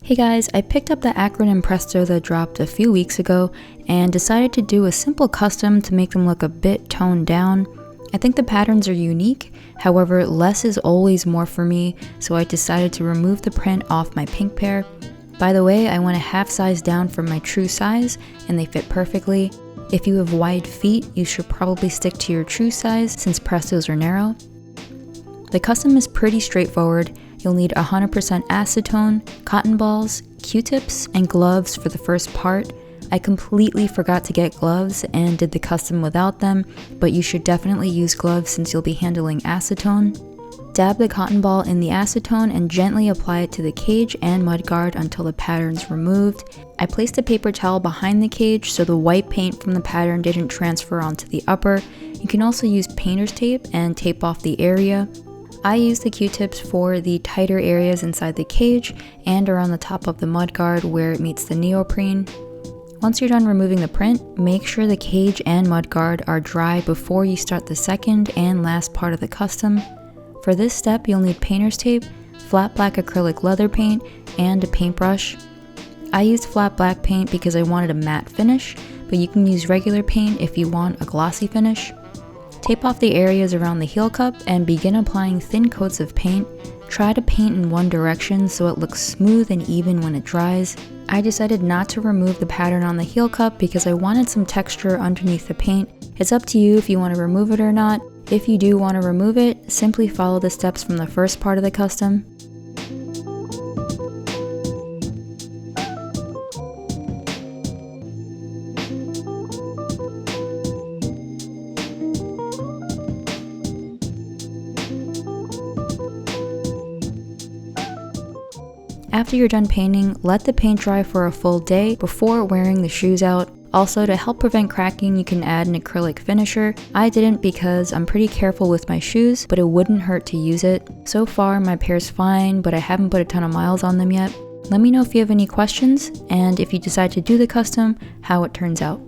Hey guys, I picked up the Acronym Presto that dropped a few weeks ago and decided to do a simple custom to make them look a bit toned down. I think the patterns are unique, however less is always more for me, so I decided to remove the print off my pink pair. By the way, I went a half size down from my true size and they fit perfectly. If you have wide feet, you should probably stick to your true size since Prestos are narrow. The custom is pretty straightforward. You'll need 100% acetone, cotton balls, Q-tips, and gloves for the first part. I completely forgot to get gloves and did the custom without them, but you should definitely use gloves since you'll be handling acetone. Dab the cotton ball in the acetone and gently apply it to the cage and mudguard until the pattern's removed. I placed a paper towel behind the cage so the white paint from the pattern didn't transfer onto the upper. You can also use painter's tape and tape off the area. I use the Q-tips for the tighter areas inside the cage and around the top of the mudguard where it meets the neoprene. Once you're done removing the print, make sure the cage and mudguard are dry before you start the second and last part of the custom. For this step, you'll need painter's tape, flat black acrylic leather paint, and a paintbrush. I used flat black paint because I wanted a matte finish, but you can use regular paint if you want a glossy finish. Tape off the areas around the heel cup and begin applying thin coats of paint. Try to paint in one direction so it looks smooth and even when it dries. I decided not to remove the pattern on the heel cup because I wanted some texture underneath the paint. It's up to you if you want to remove it or not. If you do want to remove it, simply follow the steps from the first part of the custom. After you're done painting, let the paint dry for a full day before wearing the shoes out. Also, to help prevent cracking, you can add an acrylic finisher. I didn't because I'm pretty careful with my shoes, but it wouldn't hurt to use it. So far, my pair's fine, but I haven't put a ton of miles on them yet. Let me know if you have any questions, and if you decide to do the custom, how it turns out.